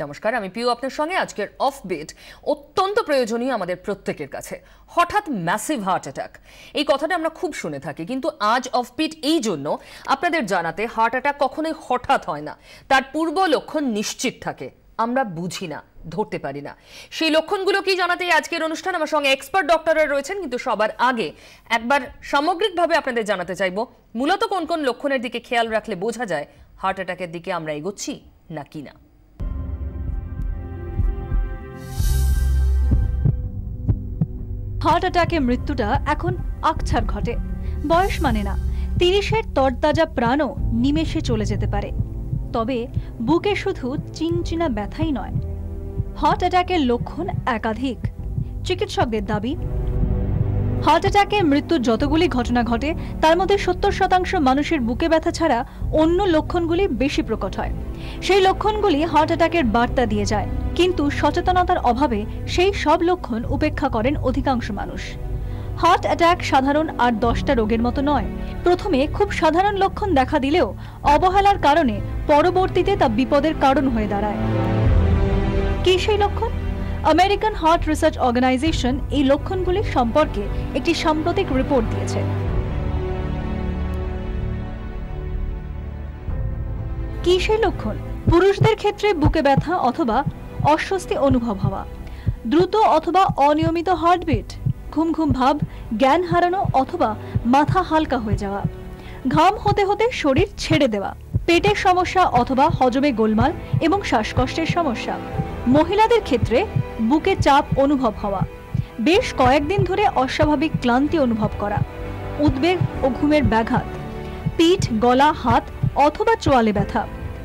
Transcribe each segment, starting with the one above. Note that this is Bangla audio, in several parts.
নমস্কার, আমি পিউ আপনার সঙ্গে। আজকের অফবিট অত্যন্ত প্রয়োজনীয় আমাদের প্রত্যেকের কাছে। হঠাৎ ম্যাসিভ হার্ট অ্যাটাক, এই কথাটা আমরা খুব শুনে থাকি, কিন্তু আজ অফবিট এই জন্য আপনাদের জানাতে হার্ট অ্যাটাক কখনোই হঠাৎ হয় না, তার পূর্ব লক্ষণ নিশ্চিত থাকে, আমরা বুঝি না, ধরতে পারি না। সেই লক্ষণগুলো কি জানাতেই আজকের অনুষ্ঠান। আমার সঙ্গে এক্সপার্ট ডক্টররা রয়েছেন, কিন্তু সবার আগে একবার সামগ্রিকভাবে আপনাদের জানাতে চাইবো মূলত কোন কোন লক্ষণের দিকে খেয়াল রাখলে বোঝা যায় হার্ট অ্যাটাকের দিকে আমরা এগোচ্ছি নাকি না। হার্ট অ্যাটাকে মৃত্যুটা এখন আকছাড় ঘটে, বয়স মানে না। 30-এর তরতাজা প্রাণও নিমেষে চলে যেতে পারে। তবে বুকে শুধু চিনচিনা ব্যথাই নয়, হার্ট অ্যাটাকের লক্ষণ একাধিক। চিকিৎসকদের দাবি, হার্ট অ্যাটাকে মৃত্যুর যতগুলি ঘটনা ঘটে তার মধ্যে 70% মানুষের বুকে ব্যথা ছাড়া অন্য লক্ষণগুলি বেশি প্রকট হয়। সেই লক্ষণগুলি হার্ট অ্যাটাকের বার্তা দিয়ে যায়, কিন্তু সচেতনতার অভাবে সেই সব লক্ষণ উপেক্ষা করেন অধিকাংশ মানুষ। হার্ট অ্যাটাক সাধারণ আর 10টা রোগের মতো নয়। প্রথমে খুব সাধারণ লক্ষণ দেখা দিলেও অবহেলার কারণে পরবর্তীতে তা বিপদের কারণ হয়ে দাঁড়ায়। কি সেই লক্ষণ? আমেরিকান হার্ট রিসার্চ অর্গানাইজেশন এই লক্ষণগুলি সম্পর্কে একটি সাম্প্রতিক রিপোর্ট দিয়েছে। কি সেই লক্ষণ? পুরুষদের ক্ষেত্রে বুকে ব্যথা অথবা অস্বস্তি অনুভব হওয়া, দ্রুত অথবা অনিয়মিত হার্টবিট, ঘুম ঘুম ভাব, জ্ঞান হারানো অথবা মাথা হালকা হয়ে যাওয়া, ঘাম হতে হতে শরীর ছেড়ে দেওয়া, পেটের সমস্যা অথবা হজমে গোলমাল এবং শ্বাসকষ্টের সমস্যা। মহিলাদের ক্ষেত্রে বুকে চাপ অনুভব হওয়া, বেশ কয়েকদিন ধরে অস্বাভাবিক ক্লান্তি অনুভব করা, উদ্বেগ ও ঘুমের ব্যাঘাত, পিঠ, গলা, হাত অথবা চোয়ালে ব্যথা,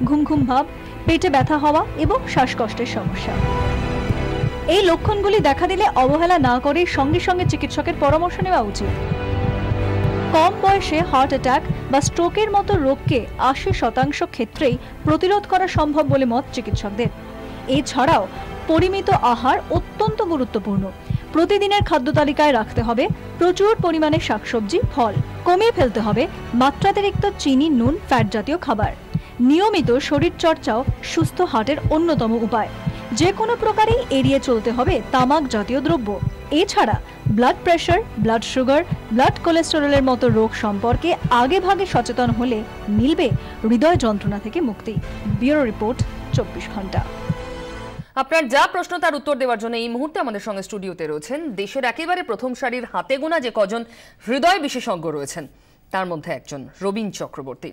ঘুম ঘুম ভাব, পেটে ব্যথা হওয়া এবং শ্বাসকষ্টের সমস্যা। এই লক্ষণগুলি দেখা দিলে অবহেলা না করে সঙ্গে সঙ্গে চিকিৎসকের পরামর্শ নেওয়া উচিত। কম বয়সে হার্ট অ্যাটাক বা স্ট্রোকের মতো রোগকে 80% ক্ষেত্রেই প্রতিরোধ করা সম্ভব বলে মত চিকিৎসকদের। এছাড়াও পরিমিত আহার অত্যন্ত গুরুত্বপূর্ণ। প্রতিদিনের খাদ্য তালিকায় রাখতে হবে প্রচুর পরিমাণে শাকসবজি, ফল। কমিয়ে ফেলতে হবে মাত্রাতিরিক্ত চিনি, নুন, ফ্যাট জাতীয় খাবার। নিয়মিত শরীর চর্চাও সুস্থ হার্টের অন্যতম উপায়। যে কোনো প্রকারেই এড়িয়ে চলতে হবে তামাক জাতীয় দ্রব্য। এছাড়া blood pressure, blood sugar, blood কোলেস্টেরলের মতো রোগ সম্পর্কে আগে ভাগে সচেতন হলে মিলবে হৃদয় যন্ত্রণা থেকে মুক্তি। ব্যুরো রিপোর্ট, 24 ঘন্টা। আপনার যা প্রশ্ন তার উত্তর দেওয়ার জন্য এই মুহূর্তে আমাদের সঙ্গে স্টুডিওতে রয়েছেন দেশের একেবারে প্রথম সারির হাতে গোনা যে কজন হৃদয় বিশেষজ্ঞ রয়েছেন তার মধ্যে একজন রবীন চক্রবর্তী।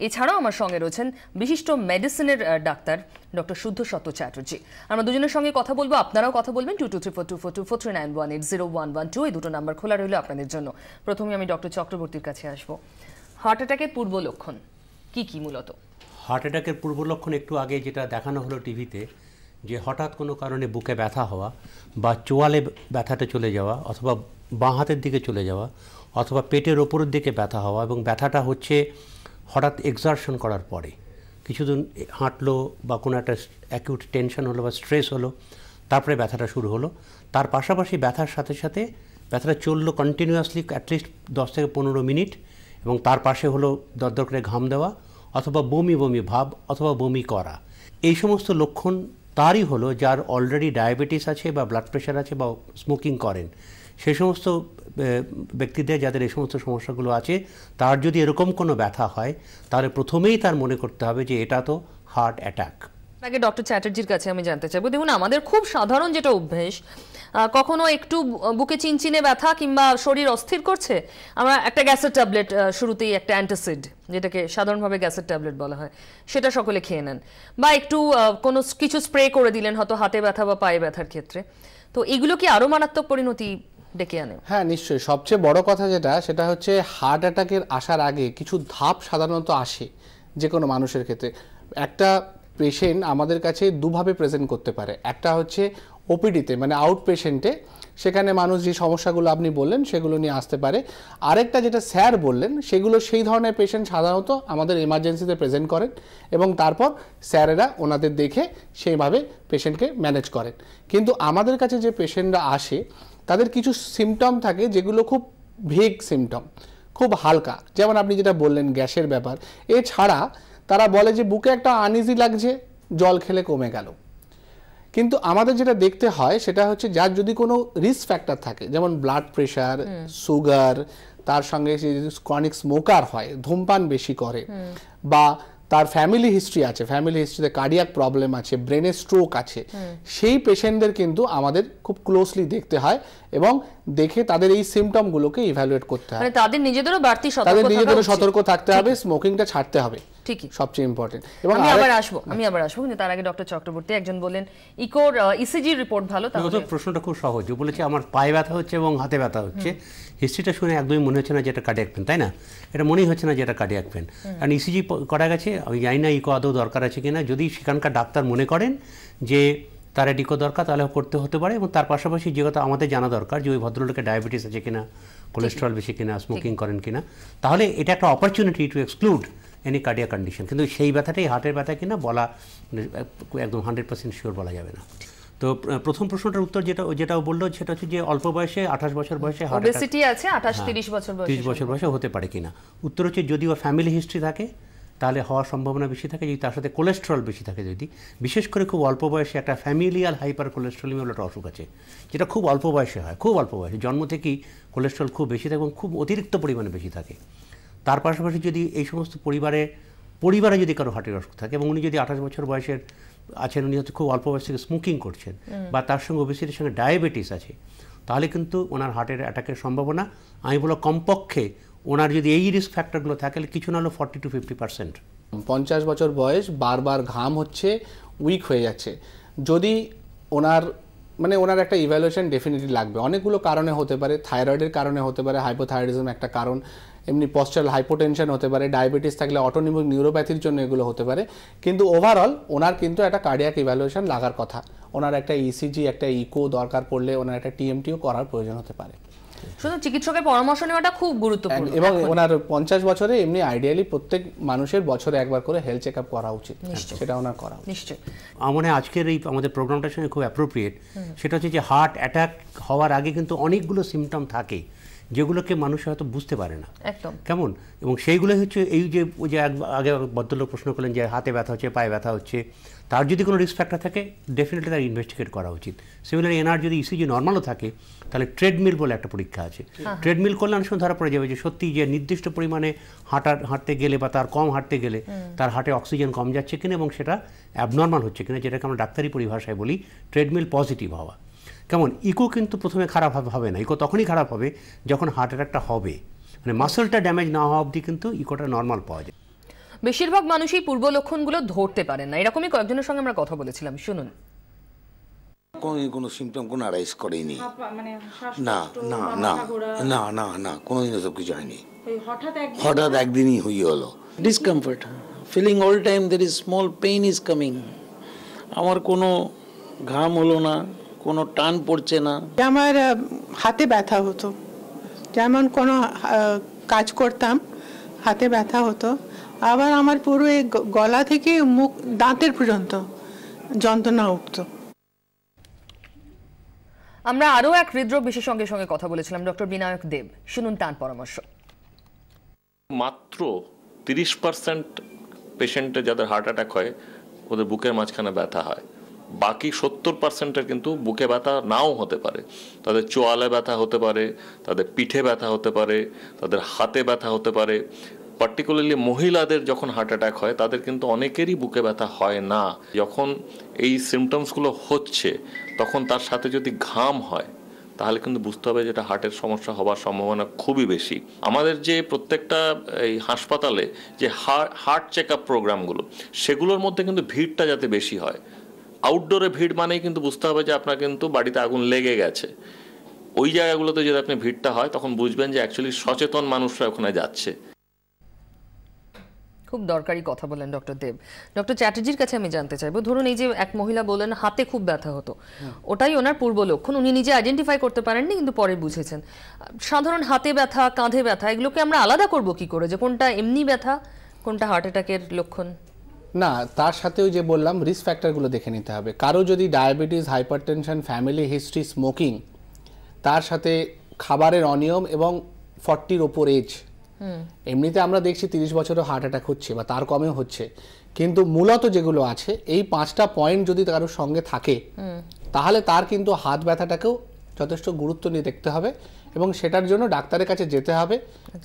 এছাড়াও আমার সঙ্গে রয়েছেন বিশিষ্ট মেডিসিনের ডাক্তার ডক্টর শুদ্ধসত্য চ্যাটার্জি। আমরা দুজনের সঙ্গে কথা বলবো, আপনারাও কথা বলবেন। 2234242439180112 এই দুটো নাম্বার খোলা রইল আপনাদের জন্য। প্রথমে আমি ডক্টর চক্রবর্তীর কাছে আসবো। হার্ট অ্যাটাকের পূর্ব লক্ষণ কি কি মূলত? হার্ট অ্যাটাকের পূর্ব লক্ষণ একটু আগে যেটা দেখানো হলো টিভিতে, যে হঠাৎ কোনো কারণে বুকে ব্যথা হওয়া বা চোয়ালে ব্যথাটা চলে যাওয়া অথবা বাঁ হাতের দিকে চলে যাওয়া অথবা পেটের ওপরের দিকে ব্যথা হওয়া, এবং ব্যথাটা হচ্ছে হঠাৎ এক্সারশন করার পরে, কিছুদিন হাঁটলো বা কোনো একটা অ্যাকিউট টেনশন হলো বা স্ট্রেস হলো, তারপরে ব্যথাটা শুরু হলো। তার পাশাপাশি ব্যথার সাথে সাথে ব্যথাটা চললো কন্টিনিউয়াসলি অ্যাটলিস্ট 10 থেকে 15 মিনিট, এবং তার পাশে হলো দরদর করে ঘাম দেওয়া অথবা বমি বমি ভাব অথবা বমি করা। এই সমস্ত লক্ষণ তারই হলো যার অলরেডি ডায়াবেটিস আছে বা ব্লাড প্রেশার আছে বা স্মোকিং করেন। সেই সমস্ত ব্যক্তিদের যাদের এই সমস্ত সমস্যাগুলো আছে, তার যদি এরকম কোনো ব্যথা হয় তাহলে প্রথমেই তার মনে করতে হবে যে এটা তো হার্ট অ্যাটাক। আগে ডক্টর চ্যাটার্জির কাছে আমি জানতে চাইবো, দেখুন আমাদের খুব সাধারণ যেটা অভ্যেস, কখনো একটু বুকে চিনচিনে ব্যথা কিংবা শরীর অস্থির করছে, আমরা একটা গ্যাসের ট্যাবলেট, শুরুতেই একটা অ্যান্টাসিড যেটাকে সাধারণভাবে গ্যাসের ট্যাবলেট বলা হয়, সেটা সকলে খেয়ে নেন, বা একটু কোনো কিছু স্প্রে করে দিলেন হয়তো হাতে ব্যথা বা পায়ে ব্যথার ক্ষেত্রে। তো এগুলো কি আরো মারাত্মক পরিণতি ডেকে আনে? হ্যাঁ, নিশ্চয়ই। সবচেয়ে বড় কথা সেটা হচ্ছে হার্ট অ্যাটাকের আসার আগে কিছু ধাপ সাধারণত আসে যে কোনো মানুষের ক্ষেত্রে। একটা পেশেন্ট আমাদের কাছে দুভাবে প্রেজেন্ট করতে পারে। একটা হচ্ছে ওপিডিতে, মানে আউট পেশেন্টে, সেখানে মানুষ যে সমস্যাগুলো আপনি বললেন সেগুলো নিয়ে আসতে পারে। আরেকটা যেটা স্যার বললেন, সেগুলো সেই ধরনের পেশেন্ট সাধারণত আমাদের এমার্জেন্সিতে প্রেজেন্ট করেন এবং তারপর স্যারেরা ওনাদের দেখে সেইভাবে পেশেন্টকে ম্যানেজ করেন। কিন্তু আমাদের কাছে যে পেশেন্টরা আসে তাদের কিছু সিমটম থাকে যেগুলো খুব ভেগ সিমটম, খুব হালকা, যেমন আপনি যেটা বললেন গ্যাসের ব্যাপার। এছাড়া তারা বলে যে বুকে একটা আনইজি লাগছে, জল খেলে কমে গেল, কিন্তু আমাদের যেটা দেখতে হয় সেটা হচ্ছে যার যদি কোনো রিস্ক ফ্যাক্টর থাকে, যেমন ব্লাড প্রেশার, সুগার, তার সঙ্গে সে যদি ক্রনিক স্মোকার হয়, ধূমপান বেশি করে, বা তার ফ্যামিলি হিস্ট্রি আছে, ফ্যামিলি হিস্ট্রিতে কার্ডিয়াক প্রবলেম আছে, ব্রেনের স্ট্রোক আছে, সেই পেশেন্টদের কিন্তু আমাদের খুব ক্লোজলি দেখতে হয় এবং দেখে তাদের এই সিমটমগুলোকে ইভ্যালুয়েট করতে হয়। মানে তাদের নিজেদেরও বাড়তি তাদের সতর্ক নিজেদেরও থাকা সতর্ক উচিত। থাকতে হবে, স্মোকিংটা ছাড়তে হবে, ঠিকই। সবচেয়ে ইম্পর্টেন্ট। এবং আমি আবার আসবো কিন্তু তার আগে ডক্টর চক্রবর্তী, একজন বলেন ইকোর ইসিজি রিপোর্ট ভালো, তাহলে প্রশ্নটা খুব সহজ। ও বলেছে আমার পায়ে ব্যথা হচ্ছে এবং হাতে ব্যথা হচ্ছে, হিস্ট্রিটা শুনে একদমই মনে হচ্ছে না যে এটা কার্ডিয়াক পেন, তাই না? এটা মনেই হচ্ছে না যে এটা কার্ডিয়াক পেন। কারণ ইসিজি করা গেছে, আমি জানি না ইকো আদৌ দরকার আছে কিনা। যদি সেখানকার ডাক্তার মনে করেন যে তার ইকো দরকার তাহলে করতে হতে পারে। এবং তার পাশাপাশি যে কথা আমাদের জানা দরকার যে ওই ভদ্রলোকের ডায়াবেটিস আছে কিনা, কোলেস্ট্রল বেশি কিনা, স্মোকিং করেন কিনা, তাহলে এটা একটা opportunity to exclude any cardiac condition. কিন্তু সেই ব্যথাটাই হার্টের ব্যথা কিনা বলা একদম 100% শিওর বলা যাবে না। তো প্রথম প্রশ্নটার উত্তর যেটাও বললো সেটা হচ্ছে যে অল্প বয়সে 28 বছর বয়সে হার্ট ওবেসিটি আছে 28-30 বছর বয়সে, 30 বছর বয়সে হতে পারে কিনা। উত্তর হচ্ছে যদি ওর ফ্যামিলি হিস্ট্রি থাকে তাহলে হওয়ার সম্ভাবনা বেশি থাকে। যদি তার সাথে কোলেস্ট্রল বেশি থাকে, যদি বিশেষ করে খুব অল্প বয়সে একটা ফ্যামিলিয়াল হাইপার কোলেস্ট্রলিমিয়া বলে একটা অসুখ আছে, যেটা খুব অল্প বয়সে হয়, খুব অল্প বয়সে, জন্ম থেকেই কোলেস্ট্রল খুব বেশি থাকে এবং খুব অতিরিক্ত পরিমাণে বেশি থাকে। তার পাশাপাশি যদি এই সমস্ত পরিবারে যদি কারো হার্টের অসুখ থাকে এবং উনি যদি 28 বছর বয়সের আছেন, উনি হচ্ছে খুব অল্প বয়স থেকে স্মোকিং করছেন বা তার সঙ্গে ওবেসিটির সঙ্গে ডায়াবেটিস আছে, তাহলে কিন্তু ওনার হার্টের অ্যাটাকের সম্ভাবনা, আমি বলবো কমপক্ষে ওনার যদি এই রিস্ক ফ্যাক্টরগুলো থাকে কিছু না হলো 40 to 50%। 50 বছর বয়স, বারবার ঘাম হচ্ছে, উইক হয়ে যাচ্ছে, যদি ওনার একটা ইভ্যালুয়েশন ডেফিনেটলি লাগবে। অনেকগুলো কারণে হতে পারে, থাইরয়েডের কারণে হতে পারে, হাইপোথাইরয়েডিজম একটা কারণ, এমনি পশ্চারাল হাইপোটেনশন হতে পারে, ডায়াবেটিস থাকলে অটোনিমিক নিউরোপ্যাথির জন্য এগুলো হতে পারে। কিন্তু ওভারঅল ওনার কিন্তু একটা কার্ডিয়াক ইভ্যালুয়েশন লাগার কথা, ওনার একটা ইসিজি, একটা ইকো দরকার পড়লে ওনার একটা টিএমটিও করার প্রয়োজন হতে পারে। শুধু চিকিৎসকের পরামর্শ নেওয়াটা খুব গুরুত্বপূর্ণ। এবং ওনার 50 বছরে এমনি আইডিয়ালি প্রত্যেক মানুষের বছরে একবার করে হেলথ চেকআপ করা উচিত, সেটা ওনার করা উচিত। নিশ্চয়ই। আমার আজকের এই আমাদের প্রোগ্রামটার সঙ্গে খুব অ্যাপ্রোপ্রিয়েট। সেটা হচ্ছে যে হার্ট অ্যাটাক হওয়ার আগে কিন্তু অনেকগুলো সিমটম থাকে যেগুলোকে মানুষ হয়তো বুঝতে পারে না, একদম কেমন। এবং সেইগুলোই হচ্ছে এই যে ওই যে আগে ভদ্রলোক প্রশ্ন করলেন যে হাতে ব্যথা হচ্ছে, পায়ে ব্যথা হচ্ছে, তার যদি কোনো রিস্ক ফ্যাক্টর থাকে ডেফিনেটলি তার ইনভেস্টিগেট করা উচিত। সিমিলারলি এনার যদি ইসিজি নর্মালও থাকে তাহলে ট্রেডমিল বলে একটা পরীক্ষা আছে, ট্রেডমিল করলে অনেক সময় ধরা পড়ে যাবে যে সত্যি যে নির্দিষ্ট পরিমাণে হাঁটতে গেলে বা তার কম হাঁটতে গেলে তার হার্টে অক্সিজেন কম যাচ্ছে কিনা এবং সেটা অ্যাবনর্মাল হচ্ছে কিনা, যেটাকে আমরা ডাক্তারি পরিভাষায় বলি ট্রেডমিল পজিটিভ হওয়া। কেমন ইকো কিন্তু প্রথমে খারাপ হবে না, ইকো তখনই খারাপ হবে যখন হার্ট অ্যাটাকটা হবে, মানে মাসলটা ড্যামেজ না হওয়া অবধি কিন্তু ইকোটা নর্মাল পাওয়া যায়। বেশিরভাগ মানুষই পূর্ব লক্ষণগুলো ধরতে পারেন না, এরকমই কয়েকজনের সঙ্গে আমরা কথা বলেছিলাম, শুনুন। কোনো সিমটম কোনো অ্যারাইজ করেনি, না না না না না না কোনোদিন এসব কিছু হয়নি, হঠাৎ একদিনই হয়ে হলো। Discomfort feeling all time, there is small pain is coming. আমার কোনো ঘাম হলো না, কোনো টান পড়ছে না। আমার হাতে ব্যথা হতো, যেমন কোনো কাজ করতাম হাতে ব্যথা হতো, আবার আমার পুরো গলা থেকে মুখ দাঁতের পর্যন্ত যন্ত্রণা উঠতো। আমরা আরো এক হৃদরোগ বিশেষজ্ঞের সঙ্গে কথা বলেছিলাম, ডক্টর বিনায়ক দেব, শুনুন তার পরামর্শ। মাত্র 30% পেশেন্টে যাদের হার্ট অ্যাটাক হয় ওদের বুকের মাঝখানে ব্যথা হয়, বাকি 70%-এর কিন্তু বুকে ব্যথা নাও হতে পারে। তাদের চোয়ালে ব্যথা হতে পারে, তাদের পিঠে ব্যথা হতে পারে, তাদের হাতে ব্যথা হতে পারে। পার্টিকুলারলি মহিলাদের যখন হার্ট অ্যাটাক হয় তাদের কিন্তু অনেকেরই বুকে ব্যথা হয় না। যখন এই সিমটমসগুলো হচ্ছে তখন তার সাথে যদি ঘাম হয় তাহলে কিন্তু বুঝতে হবে যেটা হার্টের সমস্যা হবার সম্ভাবনা খুবই বেশি। আমাদের যে প্রত্যেকটা এই হাসপাতালে যে হার্ট চেক আপ প্রোগ্রামগুলো, সেগুলোর মধ্যে কিন্তু ভিড়টা যাতে বেশি হয়। আউটডোরে ভিড় মানেই কিন্তু বুঝতে হবে যে আপনার কিন্তু বাড়িতে আগুন লেগে গেছে। ওই জায়গাগুলোতে যদি আপনি ভিড়টা হয় তখন বুঝবেন যে অ্যাকচুয়ালি সচেতন মানুষরা ওখানে যাচ্ছে। খুব দরকারি কথা বলেন ডক্টর দেব। ডক্টর চ্যাটার্জির কাছে আমি জানতে চাইবো, ধরুন এই যে এক মহিলা বলেন হাতে খুব ব্যথা হতো, ওটাই ওনার পূর্ব লক্ষণ, উনি নিজে আইডেন্টিফাই করতে পারেননি কিন্তু পরে বুঝেছেন। সাধারণ হাতে ব্যথা, কাঁধে ব্যথা, এগুলোকে আমরা আলাদা করব কি করে, যে কোনটা এমনি ব্যথা কোনটা হার্ট অ্যাটাকের লক্ষণ? না, তার সাথেও যে বললাম রিস্ক ফ্যাক্টরগুলো দেখে নিতে হবে। কারো যদি diabetes, hypertension, family history, smoking, তার সাথে খাবারের অনিয়ম এবং 40-র ওপর এজ, এমনিতে আমরা দেখছি 30 বছরও হার্ট অ্যাটাক হচ্ছে বা তার কমেও হচ্ছে, কিন্তু মূলত যেগুলো আছে এই 5টা পয়েন্ট যদি কারোর সঙ্গে থাকে তাহলে তার কিন্তু হাত ব্যথাটাকেও যথেষ্ট গুরুত্ব নিয়ে দেখতে হবে এবং সেটার জন্য ডাক্তারের কাছে যেতে হবে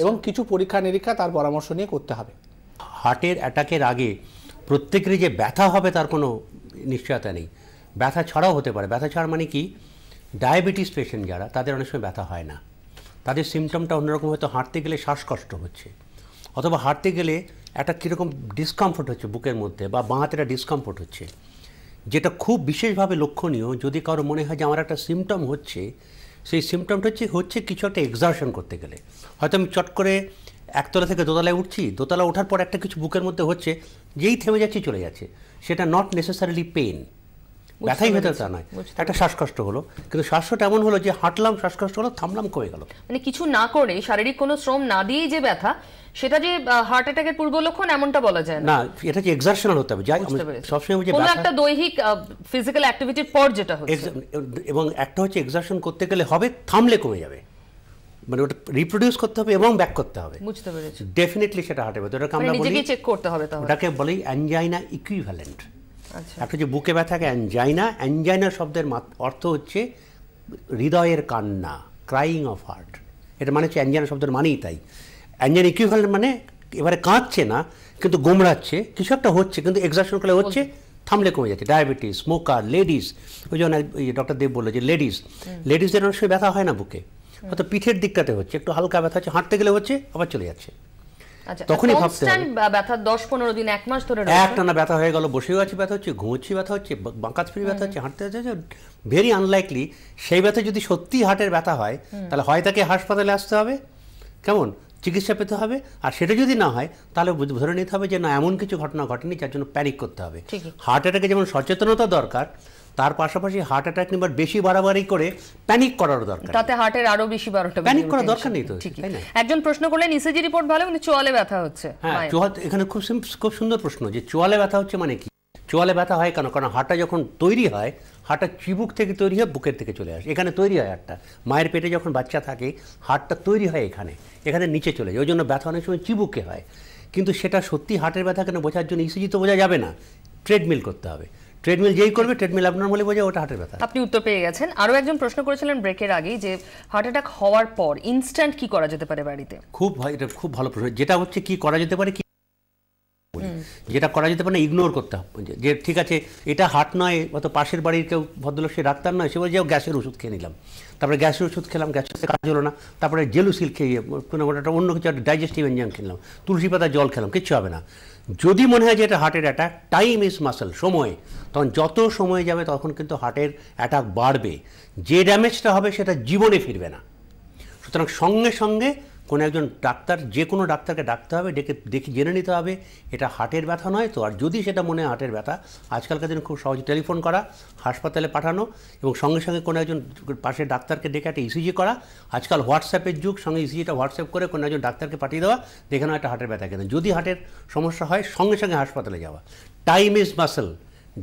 এবং কিছু পরীক্ষা নিরীক্ষা তার পরামর্শ নিয়ে করতে হবে। হার্টের অ্যাটাকের আগে প্রত্যেকেরই যে ব্যথা হবে তার কোনো নিশ্চয়তা নেই, ব্যথা ছাড়াও হতে পারে। ব্যথা ছাড়া মানে কি, ডায়াবেটিস পেশেন্ট যারা তাদের অনেক সময় ব্যথা হয় না, তাদের সিমটমটা অন্যরকম, হয়তো হাঁটতে গেলে শ্বাসকষ্ট হচ্ছে অথবা হাঁটতে গেলে একটা কীরকম ডিসকমফোর্ট হচ্ছে বুকের মধ্যে বা বাঁ হাতে একটা ডিসকমফোর্ট হচ্ছে, যেটা খুব বিশেষভাবে লক্ষণীয়। যদি কারো মনে হয় যে আমার একটা সিমটম হচ্ছে, সেই সিমটমটা হচ্ছে কিছু একটা এক্সারশন করতে গেলে, হয়তো আমি চট করে একতলা থেকে দোতলায় উঠছি, দোতলা ওঠার পর একটা কিছু বুকের মধ্যে হচ্ছে, যেই থেমে যাচ্ছি চলে যাচ্ছে, সেটা নট নেসেসারিলি পেন, ব্যথাই হতে তা নয়, একটা শ্বাসকষ্ট হলো, কিন্তু শ্বাসকষ্ট এমন হলো যে হাঁটলাম শ্বাসকষ্ট হলো, থামলাম কমে গেল। মানে কিছু না করে, শারীরিক কোনো শ্রম না দিয়েই যে ব্যথা, সেটা যে হার্ট অ্যাটাকের পূর্ব লক্ষণ এমনটা বলা যায় না। না, এটা যে এক্সারশনাল হতে হবে, যাই সবসময় যে কোনো একটা দৈহিক ফিজিক্যাল অ্যাক্টিভিটির পর যেটা হচ্ছে, এবং একটা হচ্ছে এক্সারশন করতে গেলে হবে, থামলে কমে যাবে, মানে ওটা রিপ্রোডিউস করতে হবে এবং ব্যাক করতে হবে। বুঝতে পেরেছি। ডেফিনেটলি সেটা হার্টের ব্যথা, ওটাকে আমরা বলি, নিজেকে চেক করতে হবে, তাহলে ওটাকে বলি অ্যানজাইনা ইকুইভ্যালেন্ট। আচ্ছা, একটা যে বুকে ব্যথাকে অ্যানজাইনা, অ্যানজাইনা শব্দের অর্থ হচ্ছে হৃদয়ের কান্না, ক্রাইং অফ হার্ট, এটা মানে হচ্ছে অ্যানজাইনা শব্দের মানেই তাই। অ্যানজাইনা ইকুইভ্যালেন্ট মানে এবারে কাঁদছে না কিন্তু গোমড়াচ্ছে, কিছু একটা হচ্ছে কিন্তু এক্সারশন করলে হচ্ছে, থামলে কমে যাচ্ছে। ডায়াবেটিস, স্মোকার, লেডিস, ওই জন্য ডক্টর দেব বললো যে লেডিসদের অনেক সময় ব্যথা হয় না বুকে, হয়তো পিঠের দিকটাতে হচ্ছে, একটু হালকা ব্যথা হচ্ছে, হাঁটতে গেলে হচ্ছে, আবার চলে যাচ্ছে। তখনই ভাবতে হবে, ব্যথা 10-15 দিন, 1 মাস ধরে একটানা ব্যথা হয়ে গেল, বসেও আছে ব্যথা হচ্ছে, ঘুমোচ্ছি ব্যথা হচ্ছে, বাঁকাত ফিরে ব্যথা হচ্ছে, হাঁটতে হচ্ছে, ভেরি আনলাইকলি সেই ব্যথা যদি সত্যি হার্টের ব্যথা হয় তাহলে হয় তাকে হাসপাতালে আসতে হবে, কেমন চিকিৎসা পেতে হবে, আর সেটা যদি না হয় তাহলে ধরে নিতে হবে যে না, এমন কিছু ঘটনা ঘটেনি যার জন্য প্যানিক করতে হবে। হার্ট অ্যাটাকে যেমন সচেতনতা দরকার, তার পাশাপাশি হার্ট অ্যাটাক নিবার বেশি বাড়াবাড়ি করে প্যানিক করার দরকার, তাতে হার্টের আরো বেশি বারোটা প্যানিক করার দরকার নেই তো। একজন প্রশ্ন করলেন ইসিজি রিপোর্ট ভালো কিন্তু চোয়ালে ব্যথা হচ্ছে। হ্যাঁ, এখানে খুব সুন্দর প্রশ্ন, যে চোয়ালে ব্যথা হচ্ছে মানে কি, চোয়ালে ব্যথা হয় কেন? কারণ হাড়টা যখন তৈরি হয়, হাড়টা চিবুক থেকে তৈরি হয়, বুকের থেকে চলে আসে, এখানে তৈরি হয় হাড়টা। মায়ের পেটে যখন বাচ্চা থাকে হাড়টা তৈরি হয় এখানে নিচে চলে যায়, ওই জন্য ব্যথা অনেক সময় চিবুকে হয়। কিন্তু সেটা সত্যি হার্টের ব্যথা কেন বোঝার জন্য ইসিজি তো বোঝা যাবে না, ট্রেডমিল করতে হবে। ট্রেডমিল যেই করবে, ট্রেডমিল অ্যাবনরমালি বোঝা, ওটা হার্টের ব্যথা। আপনি উত্তর পেয়ে গেছেন। আরও একজন প্রশ্ন করেছিলেন ব্রেকের আগেই, যে হার্ট অ্যাটাক হওয়ার পর ইনস্ট্যান্ট কি করা যেতে পারে বাড়িতে? এটা খুব ভালো প্রশ্ন। যেটা হচ্ছে কি করা যেতে পারে, যেটা করা যেতে পারে না, ইগনোর করতে হবে, যে ঠিক আছে এটা হার্ট নয়, অত পাশের বাড়ির কেউ ভদ্রলোক সে ডাক্তার নয়, সে বলে যে গ্যাসের ওষুধ খেয়ে নিলাম, তারপরে গ্যাসের ওষুধ খেলাম, গ্যাসের কাজ হলো না, তারপরে জেলুসিল খেয়ে কোনো একটা অন্য কিছু একটা ডাইজেস্টিভ এনজাইম খেলাম, তুলসী পাতা জল খেলাম, কিচ্ছু হবে না। যদি মনে হয় যে এটা হার্টের অ্যাটাক, টাইম ইজ মাসেল, সময়, তখন যত সময় যাবে তখন কিন্তু হার্টের অ্যাটাক বাড়বে, যে ড্যামেজটা হবে সেটা জীবনে ফিরবে না। সুতরাং সঙ্গে সঙ্গে কোনো একজন ডাক্তার, যে কোনো ডাক্তারকে ডাকতে হবে, দেখে জেনে নিতে হবে এটা হার্টের ব্যথা নয় তো। আর যদি সেটা মনে হয় হার্টের ব্যথা, আজকালকার দিনে খুব সহজে টেলিফোন করা, হাসপাতালে পাঠানো এবং সঙ্গে সঙ্গে কোনো একজন পাশের ডাক্তারকে ডেকে একটা ইসিজি করা। আজকাল হোয়াটসঅ্যাপের যুগ, সঙ্গে ইসিজিটা হোয়াটসঅ্যাপ করে কোনো একজন ডাক্তারকে পাঠিয়ে দেওয়া, দেখে নেওয়া একটা হার্টের ব্যথা কেন। যদি হার্টের সমস্যা হয় সঙ্গে সঙ্গে হাসপাতালে যাওয়া। Time is muscle,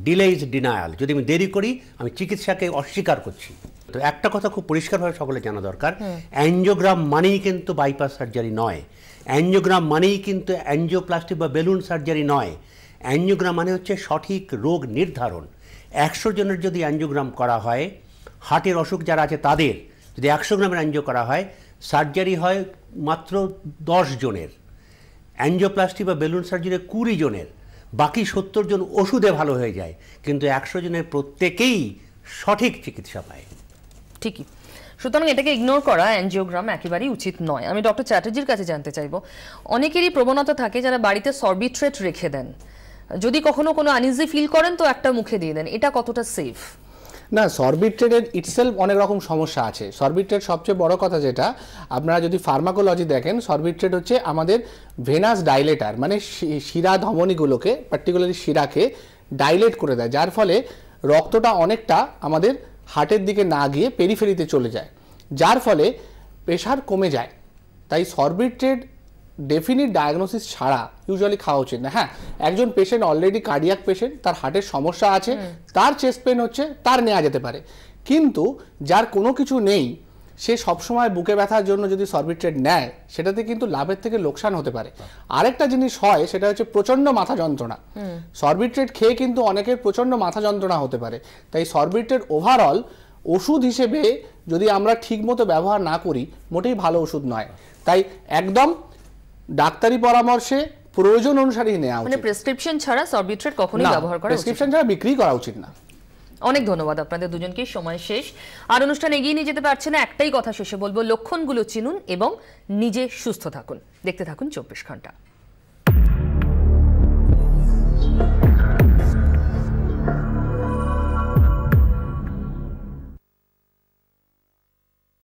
delay is denial. যদি আমি দেরি করি আমি চিকিৎসাকে অস্বীকার করছি। তো একটা কথা খুব পরিষ্কারভাবে সকলে জানা দরকার, অ্যাঞ্জিওগ্রাম মানেই কিন্তু বাইপাস সার্জারি নয়, অ্যাঞ্জিওগ্রাম মানেই কিন্তু অ্যাঞ্জিওপ্লাস্টি বা বেলুন সার্জারি নয়। অ্যাঞ্জিওগ্রাম মানে হচ্ছে সঠিক রোগ নির্ধারণ। 100 জনের যদি অ্যাঞ্জিওগ্রাম করা হয়, হার্টের অসুখ যারা আছে তাদের যদি 100 গ্রামের অ্যাঞ্জিও করা হয়, সার্জারি হয় মাত্র 10 জনের, অ্যাঞ্জিওপ্লাস্টি বা বেলুন সার্জারি 20 জনের, বাকি 70 জন ওষুধে ভালো হয়ে যায়, কিন্তু 100 জনের প্রত্যেকেই সঠিক চিকিৎসা পায়। ঠিকই। সুতরাং এটাকে ইগনোর করা, অ্যাঞ্জিওগ্রাম একেবারেই উচিত নয়। আমি ডক্টর চ্যাটার্জির কাছে জানতে চাইব, অনেকেরই প্রবণতা থাকে যারা বাড়িতে সরবিট্রেট রেখে দেন, যদি কখনো কোনো আনইজি ফিল করেন তো একটা মুখে দিয়ে দেন, এটা কতটা সেফ? না, সরবিট্রেটের ইটসেলফ অনেক রকম সমস্যা আছে। সরবিট্রেট সবচেয়ে বড় কথা যেটা, আপনারা যদি ফার্মাকোলজি দেখেন, সরবিট্রেট হচ্ছে আমাদের ভেনাস ডাইলেটার, মানে শিরা ধমনীগুলোকে, পার্টিকুলারলি শিরাকে ডাইলেট করে দেয়, যার ফলে রক্তটা অনেকটা আমাদের হার্টের দিকে না গিয়ে পেরিফেরিতে চলে যায়, যার ফলে প্রেশার কমে যায়। তাই সরবিট্রেট ডেফিনিট ডায়াগনোসিস ছাড়া ইউজুয়ালি খাওয়া উচিত না। হ্যাঁ, একজন পেশেন্ট অলরেডি কার্ডিয়াক পেশেন্ট, তার হার্টের সমস্যা আছে, তার চেস্ট পেন হচ্ছে, তার নেওয়া যেতে পারে। কিন্তু যার কোনো কিছু নেই, সে সবসময় বুকে ব্যথার জন্য যদি সরবিট্রেট নেয় সেটাতে কিন্তু লাভের থেকে লোকসান হতে পারে। আরেকটা জিনিস হয় সেটা হচ্ছে প্রচন্ড মাথা যন্ত্রণা। সরবিট্রেট খেয়ে কিন্তু অনেকের প্রচন্ড মাথা যন্ত্রণা হতে পারে। তাই সরবিট্রেট ওভারঅল ওষুধ হিসেবে যদি আমরা ঠিকমতো ব্যবহার না করি মোটেই ভালো ওষুধ নয়। তাই একদম ডাক্তারি পরামর্শে প্রয়োজন অনুসারেই নেওয়া উচিত। মানে প্রেসক্রিপশন ছাড়া সরবিট্রেট কখনোই ব্যবহার করা উচিত না। প্রেসক্রিপশন ছাড়া বিক্রি করা উচিত না। অনেক ধন্যবাদ আপনাদের দুজনকে, সময় শেষ, আর অনুষ্ঠান এগিয়ে নিয়ে যেতে পারছে না। একটাই কথা শেষে বলবো, লক্ষণগুলো চিনুন এবং নিজে সুস্থ থাকুন। দেখতে থাকুন 24 ঘন্টা।